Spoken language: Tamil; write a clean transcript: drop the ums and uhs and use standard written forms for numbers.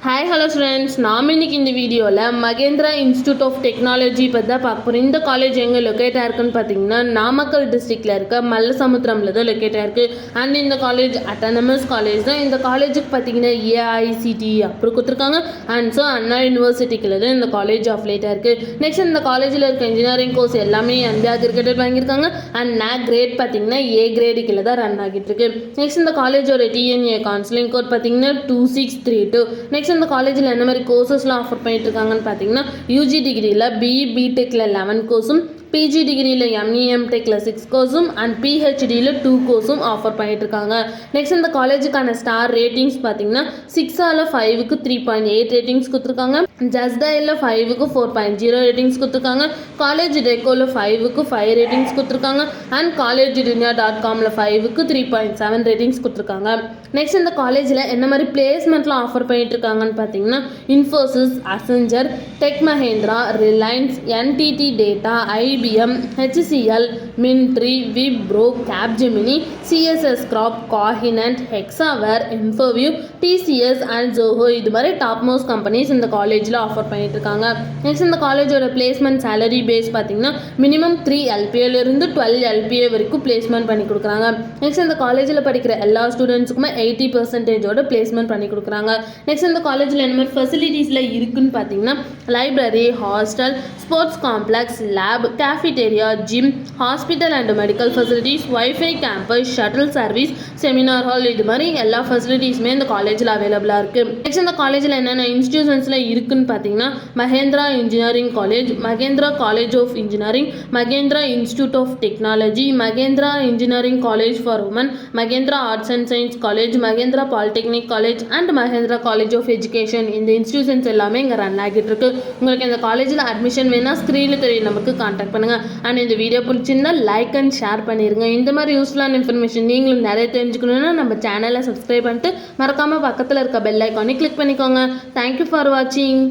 ஹாய் ஹலோ ஃப்ரெண்ட்ஸ், நாம் இன்னைக்கு இந்த வீடியோவில் மகேந்திரா இன்ஸ்டியூட் ஆஃப் டெக்னாலஜி பற்றி தான் பார்க்க போகிறோம். இந்த காலேஜ் எங்கே லொக்கேட் ஆயிருக்குன்னு பார்த்தீங்கன்னா நாமக்கல் டிஸ்ட்ரிக்டில் இருக்க மல்லசமுத்திரமில் தான் லொக்கேட் ஆயிருக்கு. அண்ட் இந்த காலேஜ் அட்டானமஸ் காலேஜ் தான். இந்த காலேஜுக்கு பார்த்தீங்கன்னா ஏஐசிடி அப்புறம் கொடுத்துருக்காங்க. அண்ட் ஸோ அண்ணா யூனிவர்சிட்டிக்குள்ள தான் இந்த காலேஜ் அஃபிலேட் ஆயிருக்கு. நெக்ஸ்ட் இந்த காலேஜில் இருக்க இன்ஜினியரிங் கோர்ஸ் எல்லாமே எந்த கிரிக்கெட் வாங்கியிருக்காங்க. அண்ட் நேக் கிரேட் பார்த்தீங்கன்னா ஏ கிரேடுக்குள்ள தான் ரன் ஆகிட்டு இருக்கு. நெக்ஸ்ட் இந்த காலேஜோட டிஎன்ஏ கவுன்சிலிங் கோட் பார்த்தீங்கன்னா 2632. நெக்ஸ்ட் இந்த காலேஜில் என்ன மாதிரி கோர்சஸ்லாம் ஆஃபர் பண்ணிட்டு இருக்காங்கன்னு பார்த்தீங்கன்னா யூஜி டிகிரியில் பிஇ பிடெக்கில் 11 கோர்ஸும், பிஜி டிகிரியில் எம்இஎம் டெக்கில் 6 கோர்ஸும் அண்ட் பிஹெச்டியில் 2 கோர்ஸும் ஆஃபர் பண்ணிட்டு இருக்காங்க. நெக்ஸ்ட் இந்த காலேஜுக்கான ஸ்டார் ரேட்டிங்ஸ் பார்த்தீங்கன்னா 6 5க்கு 3.8 ரேட்டிங்ஸ் கொடுத்துருக்காங்க. ஜஸ்டையில் 5க்கு 4.0 ரேட்டிங்ஸ் கொடுத்துருக்காங்க. காலேஜ் டெக்கோவில் 5க்கு 5 ரேட்டிங்ஸ் கொடுத்துருக்காங்க. அண்ட் காலேஜ் dunia.comல 5க்கு 3.7 ரேட்டிங்ஸ் கொடுத்துருக்காங்க. நெக்ஸ்ட் இந்த காலேஜில் என்ன மாதிரி பிளேஸ்மெண்ட்லாம் ஆஃபர் பண்ணிட்டு இருக்காங்கன்னு பார்த்தீங்கன்னா Infosys, Accenture, Tech Mahindra, Reliance, NTT Data, IBM, HCL, Myntra, Wipro, Capgemini, CSS Corp, Cognizant, Hexaware, Infoview, TCS and Zoho இது மாதிரி டாப் மோஸ்ட் கம்பெனிஸ் இந்த காலேஜில் ஆஃபர் பண்ணிட்டு இருக்காங்க. நெக்ஸ்ட் இந்த காலேஜோட பிளேஸ்மெண்ட் சேலரி பேஸ் பார்த்தீங்கன்னா மினிமம் 3 LPAலேருந்து 12 LPA வரைக்கும் பிளேஸ்மெண்ட் பண்ணி கொடுக்குறாங்க. நெக்ஸ்ட் இந்த காலேஜில் படிக்கிற எல்லா ஸ்டூடெண்ட்ஸுக்குமே 80% பிளேஸ்மெண்ட் பண்ணி கொடுக்குறாங்க. நெக்ஸ்ட் இந்த காலேஜில் என்ன மாதிரி ஃபெசிலிட்டிஸில் இருக்குன்னு பார்த்தீங்கன்னா library, hostel, sports complex, lab, cafeteria, gym, hospital and medical facilities, wifi campus, shuttle service, seminar hall இது மாதிரி எல்லா ஃபெசிலிட்டிஸுமே இந்த காலேஜில் அவைலபிளாக இருக்குது. நெக்ஸ்ட் இந்த காலேஜில் என்னென்ன இன்ஸ்டிடியூஷன்ஸில் இருக்குன்னு பார்த்தீங்கன்னா Mahendra engineering college, Mahendra college of engineering, Mahendra institute of technology, Mahendra engineering college for women, Mahendra arts and science college, Mahendra polytechnic college and Mahendra college of education. இந்த இன்ஸ்டிடியூஷன்ஸ் எல்லாமே இங்கே ரன் ஆகிட்டு இருக்கு. உங்களுக்கு இந்த காலேஜில் அட்மிஷன் வேணா ஸ்க்ரீனில் தெரிய நமக்கு கான்டாக்ட் பண்ணுங்கள். அண்ட் இந்த வீடியோ பிடிச்சிருந்தா லைக் அண்ட் ஷேர் பண்ணிடுங்க. இந்த மாதிரி யூஸ்ஃபுல்லான இன்ஃபர்மேஷன் நீங்களும் நிறைய தெரிஞ்சுக்கணுன்னா நம்ம சேனலை சப்ஸ்கிரைப் பண்ணிட்டு மறக்காமல் பக்கத்தில் இருக்க பெல் ஐக்கானை கிளிக் பண்ணிக்கோங்க. தேங்க்யூ ஃபார் வாட்சிங்.